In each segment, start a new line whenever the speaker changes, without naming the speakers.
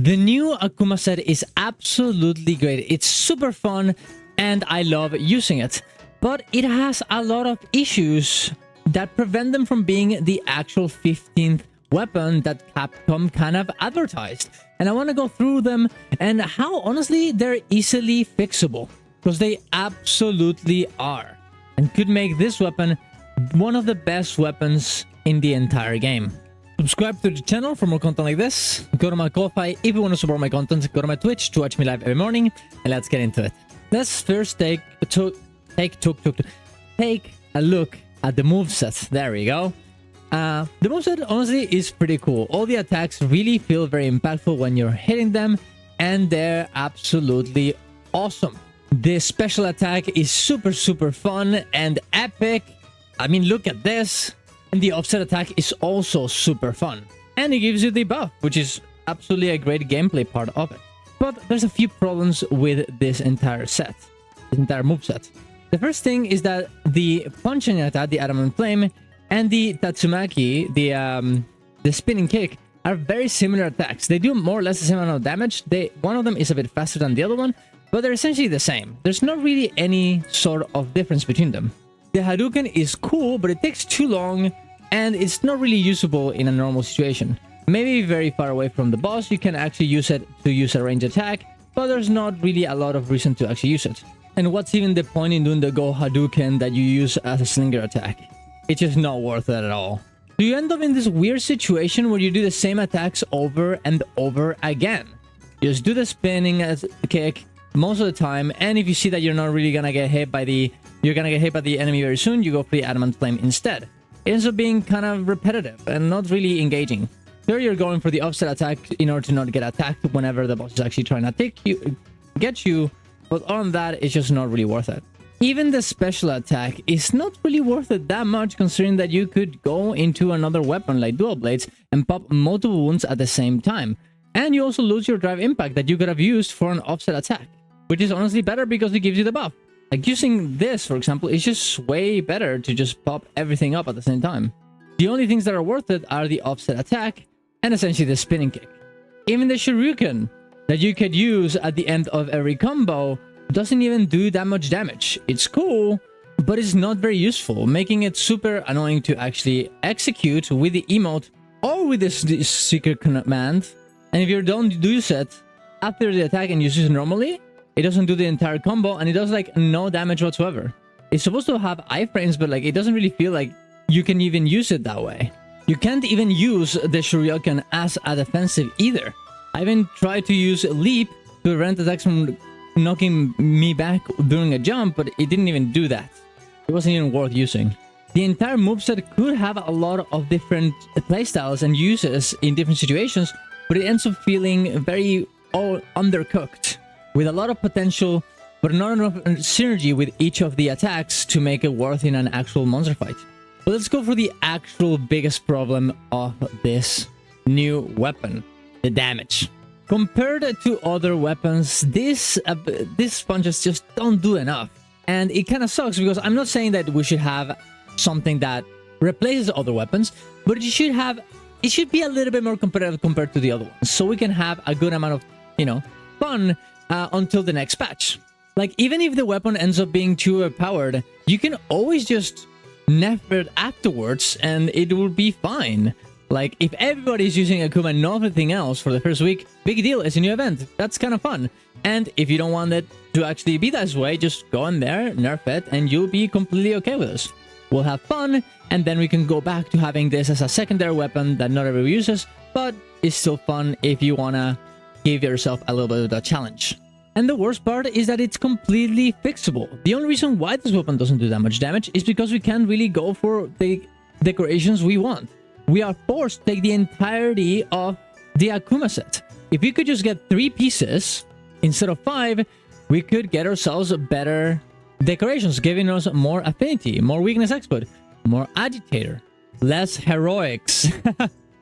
The new Akuma set is absolutely great. It's super fun and I love using it. But it has a lot of issues that prevent them from being the actual 15th weapon that Capcom kind of advertised. And I want to go through them and how honestly they're easily fixable. Because they absolutely are. And could make this weapon one of the best weapons in the entire game. Subscribe to the channel for more content like this. Go to my Ko-Fi if you want to support my content. Go to my Twitch to watch me live every morning. And let's get into it. Let's first take a look at the moveset. There we go. The moveset honestly is pretty cool. All the attacks really feel very impactful when you're hitting them. And they're absolutely awesome. The special attack is super fun and epic. I mean, look at this. And the offset attack is also super fun. And it gives you the buff, which is absolutely a great gameplay part of it. But there's a few problems with this entire set, this entire moveset. The first thing is that the punching attack, the Adamant Flame, and the Tatsumaki, the spinning kick, are very similar attacks. They do more or less the same amount of damage. One of them is a bit faster than the other one, but they're essentially the same. There's not really any sort of difference between them. The Hadouken is cool, but it takes too long, and it's not really usable in a normal situation. Maybe very far away from the boss, you can actually use it to use a range attack, but there's not really a lot of reason to actually use it. And what's even the point in doing the Go Hadouken that you use as a slinger attack? It's just not worth it at all. So you end up in this weird situation where you do the same attacks over and over again. You just do the spinning kick most of the time, and if you see that you're not really gonna get hit by the enemy very soon, you go for the Adamant Flame instead. It ends up being kind of repetitive and not really engaging. Here you're going for the offset attack in order to not get attacked whenever the boss is actually trying to get you, but on that, it's just not really worth it. Even the special attack is not really worth it that much, considering that you could go into another weapon like Dual Blades and pop multiple wounds at the same time. And you also lose your drive impact that you could have used for an offset attack, which is honestly better because it gives you the buff. Like using this, for example, is just way better to just pop everything up at the same time. The only things that are worth it are the offset attack and essentially the spinning kick. Even the Shuriken that you could use at the end of every combo doesn't even do that much damage. It's cool, but it's not very useful, making it super annoying to actually execute with the emote or with this secret command. And if you're done to use it after the attack and use it normally, it doesn't do the entire combo and it does like no damage whatsoever. It's supposed to have iframes, but like it doesn't really feel like you can even use it that way. You can't even use the Shuriken as a defensive either. I even tried to use Leap to prevent attacks from knocking me back during a jump, but it didn't even do that. It wasn't even worth using. The entire moveset could have a lot of different playstyles and uses in different situations, but it ends up feeling very undercooked, with a lot of potential, but not enough synergy with each of the attacks to make it worth in an actual monster fight. But let's go for the actual biggest problem of this new weapon, the damage. Compared to other weapons, these punches just don't do enough. And it kind of sucks because I'm not saying that we should have something that replaces other weapons, but it should be a little bit more competitive compared to the other ones, so we can have a good amount of, fun until the next patch. Like, even if the weapon ends up being too overpowered, you can always just nerf it afterwards and it will be fine. Like, if everybody's using Akuma and nothing else for the first week, big deal, it's a new event. That's kind of fun. And if you don't want it to actually be that way, just go in there, nerf it, and you'll be completely okay with us. We'll have fun, and then we can go back to having this as a secondary weapon that not everybody uses, but it's still fun if you want to give yourself a little bit of a challenge. And the worst part is that it's completely fixable. The only reason why this weapon doesn't do that much damage is because we can't really go for the decorations we want. We are forced to take the entirety of the Akuma set. If we could just get 3 pieces instead of 5, we could get ourselves better decorations, giving us more affinity, more weakness expert, more agitator, less heroics.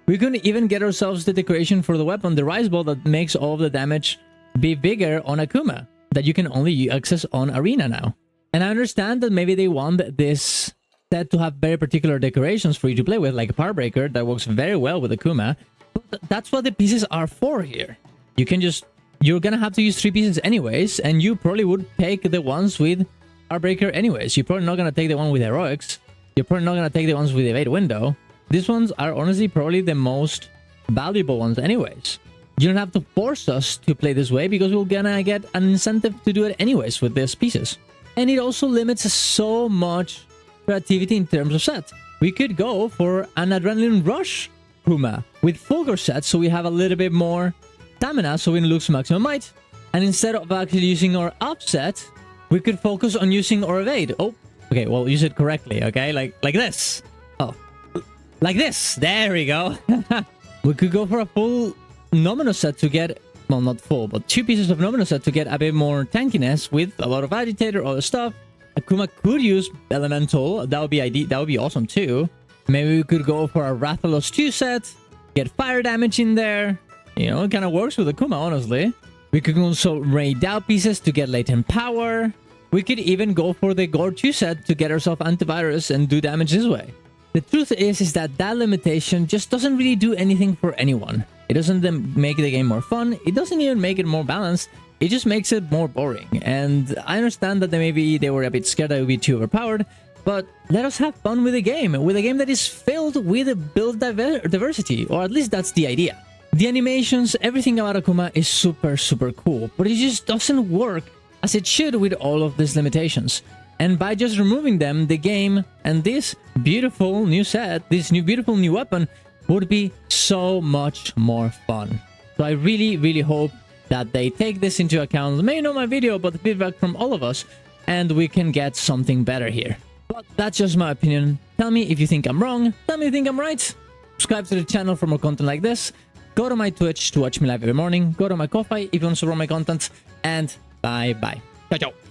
We couldn't even get ourselves the decoration for the weapon, the Rise Ball, that makes all of the damage be bigger on Akuma, that you can only access on Arena now. And I understand that maybe they want this set to have very particular decorations for you to play with, like a Power Breaker that works very well with Akuma, but that's what the pieces are for here. you can just... You're gonna have to use 3 pieces anyways, and you probably would take the ones with Heartbreaker anyways. You're probably not gonna take the one with Heroics. You're probably not gonna take the ones with Evade Window. These ones are honestly probably the most valuable ones anyways. You don't have to force us to play this way because we're gonna get an incentive to do it anyways with these pieces. And it also limits so much creativity in terms of set. We could go for an Adrenaline Rush Akuma with Fulgor set, so we have a little bit more stamina, so we don't lose maximum might. And instead of actually using our upset, we could focus on using our evade. Oh, okay, well, use it correctly, okay? Like this. Oh, like this. There we go. We could go for a full Nomino set to get, well, not full, but 2 pieces of Nomino set to get a bit more tankiness with a lot of Agitator, other stuff. Akuma could use Elemental. That would be awesome too. Maybe we could go for a Rathalos 2 set, get fire damage in there. You know, it kind of works with Akuma, honestly. We could also raid out pieces to get latent power. We could even go for the Gore 2 set to get ourselves antivirus and do damage this way. The truth is that limitation just doesn't really do anything for anyone. It doesn't make the game more fun. It doesn't even make it more balanced. It just makes it more boring. And I understand that maybe they were a bit scared that it would be too overpowered, but let us have fun with a game that is filled with build diversity, or at least that's the idea. The animations, everything about Akuma is super, super cool, but it just doesn't work as it should with all of these limitations. And by just removing them, the game and this beautiful new set, this beautiful new weapon, would be so much more fun. So I really, really hope that they take this into account. Maybe not my video, but the feedback from all of us, and we can get something better here. But that's just my opinion. Tell me if you think I'm wrong. Tell me if you think I'm right. Subscribe to the channel for more content like this. Go to my Twitch to watch me live every morning. Go to my Ko-Fi if you want to support my content. And bye-bye. Ciao, ciao.